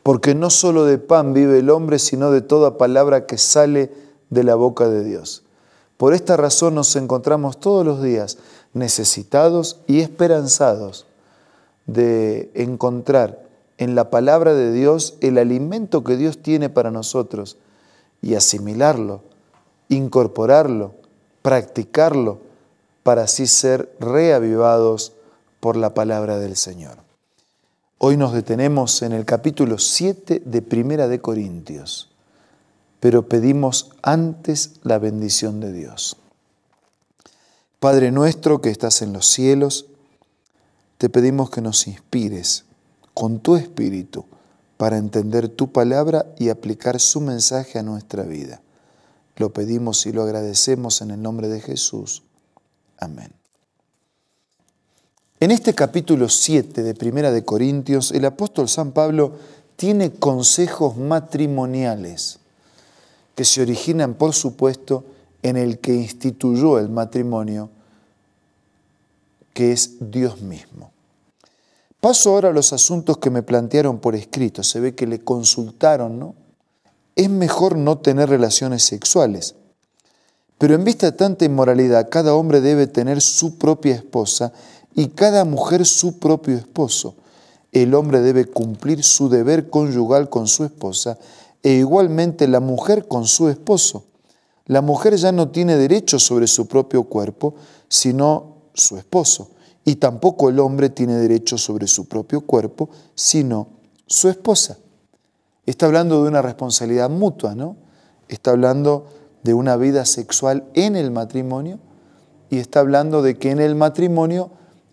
porque no solo de pan vive el hombre, sino de toda palabra que sale de la boca de Dios. Por esta razón nos encontramos todos los días necesitados y esperanzados de encontrar en la palabra de Dios el alimento que Dios tiene para nosotros y asimilarlo, incorporarlo, practicarlo, para así ser reavivados por la palabra del Señor. Hoy nos detenemos en el capítulo 7 de Primera de Corintios, pero pedimos antes la bendición de Dios. Padre nuestro que estás en los cielos, te pedimos que nos inspires con tu Espíritu para entender tu palabra y aplicar su mensaje a nuestra vida. Lo pedimos y lo agradecemos en el nombre de Jesús. Amén. En este capítulo 7 de Primera de Corintios, el apóstol San Pablo tiene consejos matrimoniales que se originan, por supuesto, en el que instituyó el matrimonio, que es Dios mismo. Paso ahora a los asuntos que me plantearon por escrito. Se ve que le consultaron, ¿no? Es mejor no tener relaciones sexuales, pero en vista de tanta inmoralidad, cada hombre debe tener su propia esposa y cada mujer su propio esposo. El hombre debe cumplir su deber conyugal con su esposa e igualmente la mujer con su esposo. La mujer ya no tiene derecho sobre su propio cuerpo, sino su esposo. Y tampoco el hombre tiene derecho sobre su propio cuerpo, sino su esposa. Está hablando de una responsabilidad mutua, ¿no? Está hablando de una vida sexual en el matrimonio y está hablando de que en el matrimonio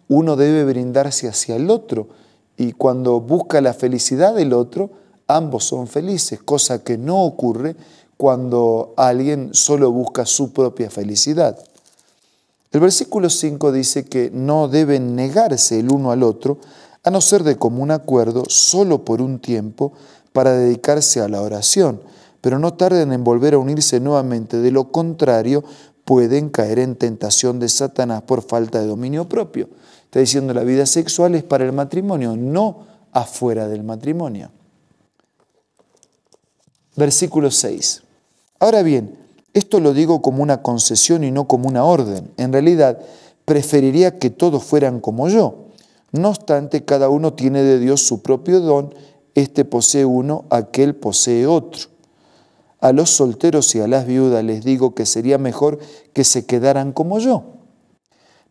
uno debe brindarse hacia el otro y cuando busca la felicidad del otro, ambos son felices, cosa que no ocurre cuando alguien solo busca su propia felicidad. El versículo 5 dice que no deben negarse el uno al otro, a no ser de común acuerdo, solo por un tiempo, para dedicarse a la oración, pero no tarden en volver a unirse nuevamente, de lo contrario pueden caer en tentación de Satanás por falta de dominio propio. Está diciendo la vida sexual es para el matrimonio, no afuera del matrimonio. Versículo 6. Ahora bien, esto lo digo como una concesión y no como una orden. En realidad, preferiría que todos fueran como yo. No obstante, cada uno tiene de Dios su propio don. Este posee uno, aquel posee otro. A los solteros y a las viudas les digo que sería mejor que se quedaran como yo.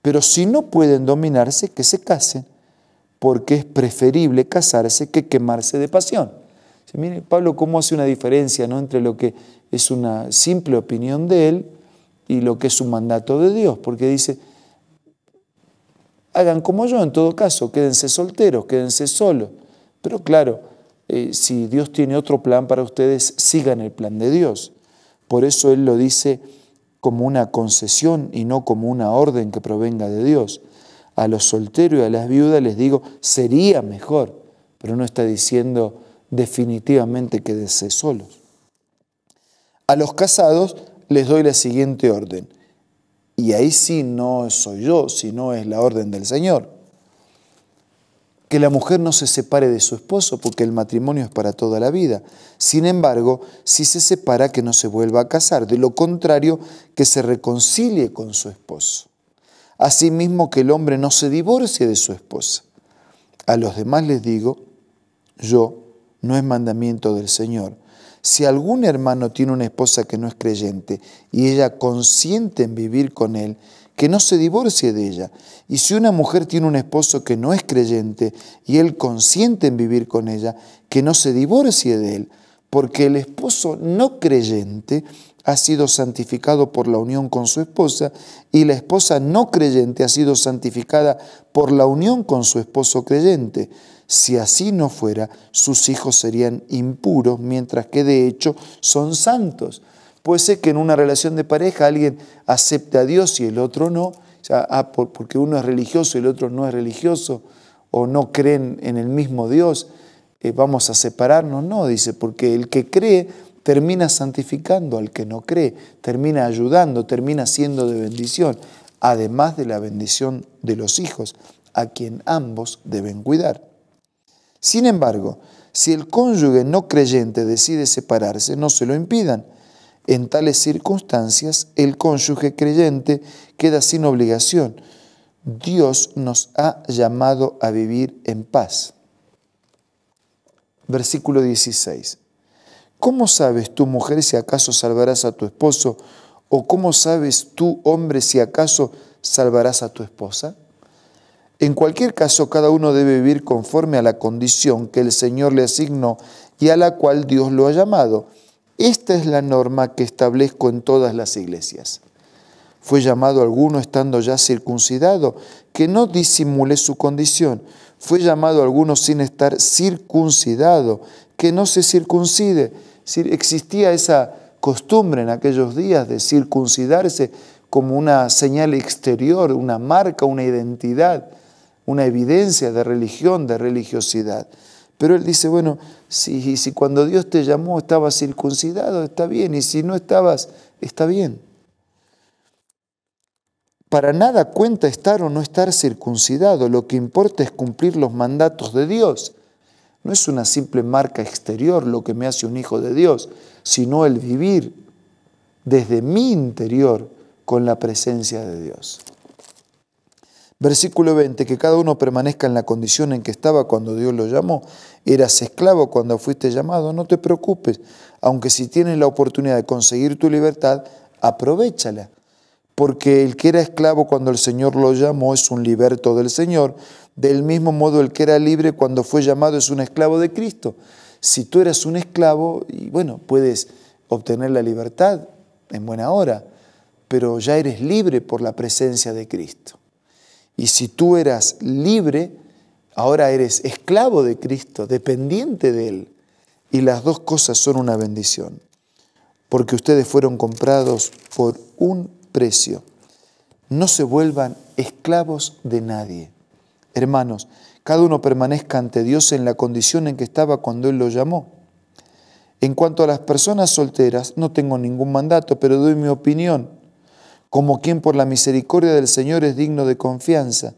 Pero si no pueden dominarse, que se casen, porque es preferible casarse que quemarse de pasión. Mire, Pablo, cómo hace una diferencia, ¿no?, entre lo que es una simple opinión de él y lo que es un mandato de Dios, porque dice, hagan como yo en todo caso, quédense solteros, quédense solos. Pero claro, si Dios tiene otro plan para ustedes, sigan el plan de Dios. Por eso él lo dice como una concesión y no como una orden que provenga de Dios. A los solteros y a las viudas les digo, sería mejor, pero no está diciendo definitivamente quédense solos. A los casados les doy la siguiente orden, y ahí sí no soy yo, sino es la orden del Señor. Que la mujer no se separe de su esposo, porque el matrimonio es para toda la vida. Sin embargo, si se separa, que no se vuelva a casar. De lo contrario, que se reconcilie con su esposo. Asimismo, que el hombre no se divorcie de su esposa. A los demás les digo, yo, no es mandamiento del Señor. Si algún hermano tiene una esposa que no es creyente y ella consiente en vivir con él, que no se divorcie de ella. Y si una mujer tiene un esposo que no es creyente y él consiente en vivir con ella, que no se divorcie de él, porque el esposo no creyente ha sido santificado por la unión con su esposa y la esposa no creyente ha sido santificada por la unión con su esposo creyente. Si así no fuera, sus hijos serían impuros, mientras que de hecho son santos. Puede ser que en una relación de pareja alguien acepte a Dios y el otro no, o sea, porque uno es religioso y el otro no es religioso, o no creen en el mismo Dios, vamos a separarnos. No, dice, porque el que cree termina santificando al que no cree, termina ayudando, termina siendo de bendición, además de la bendición de los hijos, a quien ambos deben cuidar. Sin embargo, si el cónyuge no creyente decide separarse, no se lo impidan. En tales circunstancias, el cónyuge creyente queda sin obligación. Dios nos ha llamado a vivir en paz. Versículo 16. ¿Cómo sabes tú, mujer, si acaso salvarás a tu esposo? ¿O cómo sabes tú, hombre, si acaso salvarás a tu esposa? En cualquier caso, cada uno debe vivir conforme a la condición que el Señor le asignó y a la cual Dios lo ha llamado. Esta es la norma que establezco en todas las iglesias. Fue llamado alguno estando ya circuncidado, que no disimule su condición. Fue llamado alguno sin estar circuncidado, que no se circuncide. Es decir, existía esa costumbre en aquellos días de circuncidarse como una señal exterior, una marca, una identidad, una evidencia de religión, de religiosidad. Pero él dice, bueno, si cuando Dios te llamó estabas circuncidado, está bien, y si no estabas, está bien. Para nada cuenta estar o no estar circuncidado, lo que importa es cumplir los mandatos de Dios. No es una simple marca exterior lo que me hace un hijo de Dios, sino el vivir desde mi interior con la presencia de Dios. Versículo 20, que cada uno permanezca en la condición en que estaba cuando Dios lo llamó. Eras esclavo cuando fuiste llamado, no te preocupes, aunque si tienes la oportunidad de conseguir tu libertad, aprovéchala. Porque el que era esclavo cuando el Señor lo llamó es un liberto del Señor. Del mismo modo, el que era libre cuando fue llamado es un esclavo de Cristo. Si tú eras un esclavo, y bueno, puedes obtener la libertad en buena hora, pero ya eres libre por la presencia de Cristo. Y si tú eras libre, ahora eres esclavo de Cristo, dependiente de Él. Y las dos cosas son una bendición, porque ustedes fueron comprados por un precio. No se vuelvan esclavos de nadie. Hermanos, cada uno permanezca ante Dios en la condición en que estaba cuando Él lo llamó. En cuanto a las personas solteras, no tengo ningún mandato, pero doy mi opinión. Como quien por la misericordia del Señor es digno de confianza.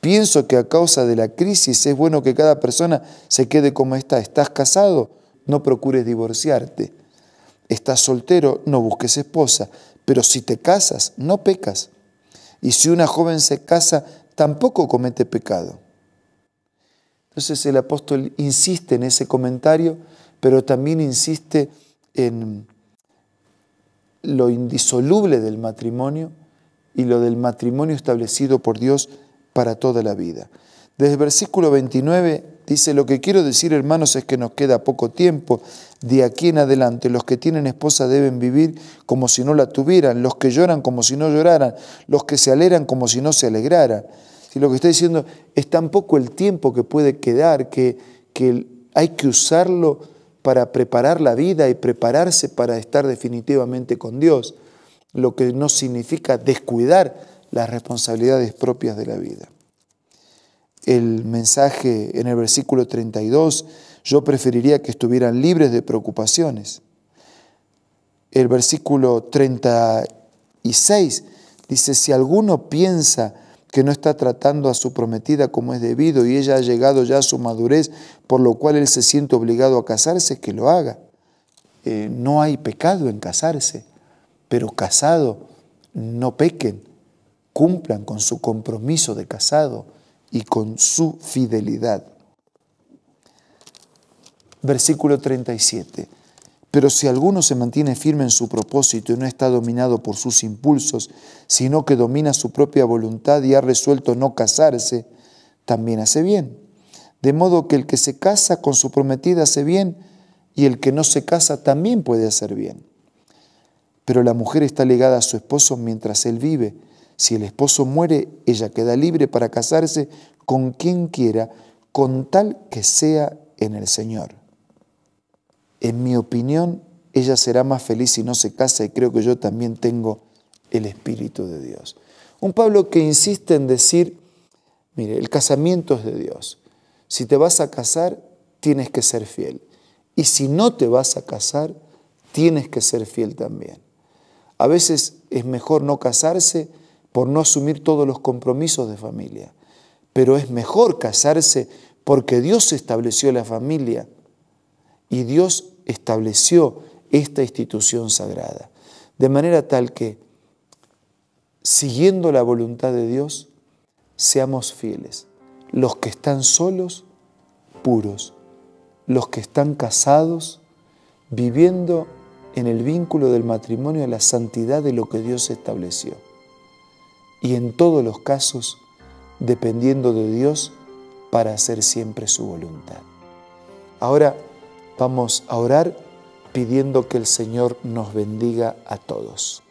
Pienso que a causa de la crisis es bueno que cada persona se quede como está. ¿Estás casado? No procures divorciarte. ¿Estás soltero? No busques esposa. Pero si te casas, no pecas. Y si una joven se casa, tampoco comete pecado. Entonces el apóstol insiste en ese comentario, pero también insiste en lo indisoluble del matrimonio y lo del matrimonio establecido por Dios para toda la vida. Desde el versículo 29 dice, lo que quiero decir, hermanos, es que nos queda poco tiempo. De aquí en adelante, los que tienen esposa deben vivir como si no la tuvieran, los que lloran como si no lloraran, los que se alegran como si no se alegraran. Y lo que está diciendo es tan poco el tiempo que puede quedar, que hay que usarlo para preparar la vida y prepararse para estar definitivamente con Dios, lo que no significa descuidar las responsabilidades propias de la vida. El mensaje en el versículo 32, yo preferiría que estuvieran libres de preocupaciones. El versículo 36 dice, si alguno piensa que no está tratando a su prometida como es debido y ella ha llegado ya a su madurez, por lo cual él se siente obligado a casarse, que lo haga. No hay pecado en casarse, pero casado no pequen, cumplan con su compromiso de casado y con su fidelidad. Versículo 37. Pero si alguno se mantiene firme en su propósito y no está dominado por sus impulsos, sino que domina su propia voluntad y ha resuelto no casarse, también hace bien. De modo que el que se casa con su prometida hace bien y el que no se casa también puede hacer bien. Pero la mujer está ligada a su esposo mientras él vive. Si el esposo muere, ella queda libre para casarse con quien quiera, con tal que sea en el Señor. En mi opinión, ella será más feliz si no se casa y creo que yo también tengo el Espíritu de Dios. Un Pablo que insiste en decir, mire, el casamiento es de Dios. Si te vas a casar, tienes que ser fiel. Y si no te vas a casar, tienes que ser fiel también. A veces es mejor no casarse por no asumir todos los compromisos de familia, pero es mejor casarse porque Dios estableció la familia y Dios estableció esta institución sagrada. De manera tal que, siguiendo la voluntad de Dios, seamos fieles. Los que están solos, puros. Los que están casados, viviendo en el vínculo del matrimonio a la santidad de lo que Dios estableció. Y en todos los casos, dependiendo de Dios para hacer siempre su voluntad. Ahora vamos a orar pidiendo que el Señor nos bendiga a todos.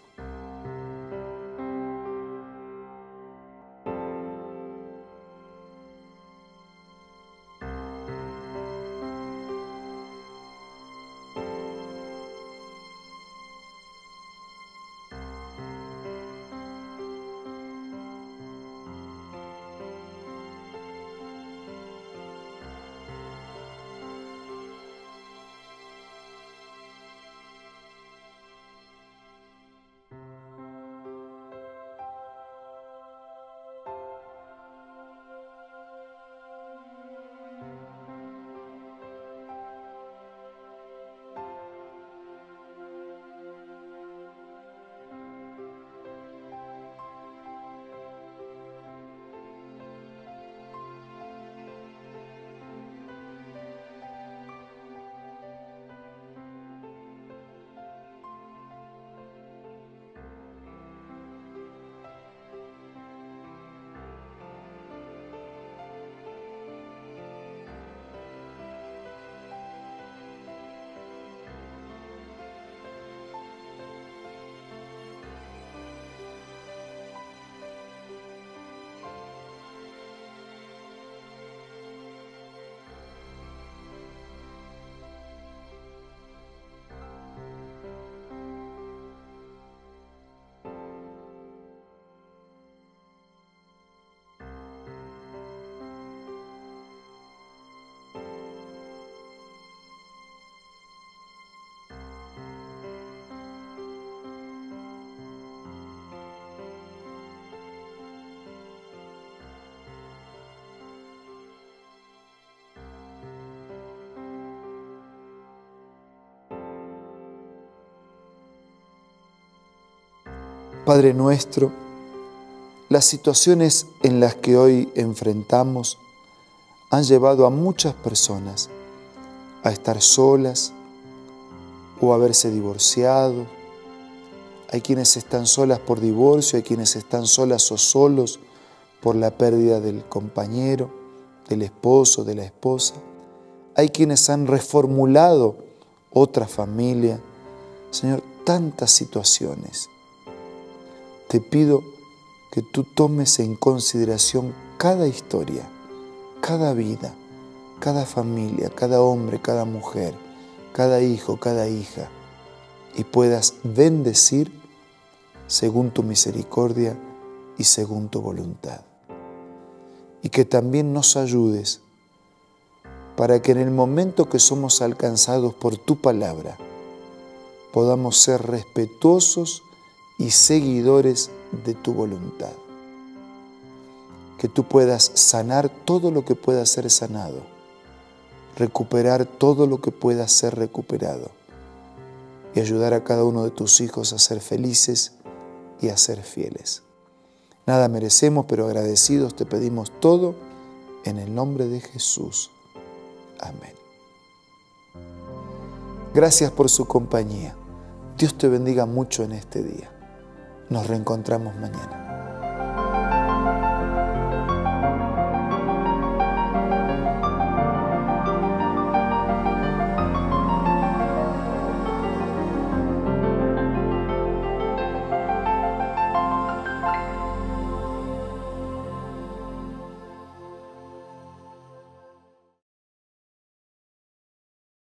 Padre nuestro, las situaciones en las que hoy enfrentamos han llevado a muchas personas a estar solas o a haberse divorciado. Hay quienes están solas por divorcio, hay quienes están solas o solos por la pérdida del compañero, del esposo, de la esposa. Hay quienes han reformulado otra familia. Señor, tantas situaciones. Te pido que tú tomes en consideración cada historia, cada vida, cada familia, cada hombre, cada mujer, cada hijo, cada hija, y puedas bendecir según tu misericordia y según tu voluntad. Y que también nos ayudes para que en el momento que somos alcanzados por tu palabra, podamos ser respetuosos y seguidores de tu voluntad. Que tú puedas sanar todo lo que pueda ser sanado, recuperar todo lo que pueda ser recuperado y ayudar a cada uno de tus hijos a ser felices y a ser fieles. Nada merecemos, pero agradecidos te pedimos todo en el nombre de Jesús. Amén. Gracias por su compañía. Dios te bendiga mucho en este día. Nos reencontramos mañana.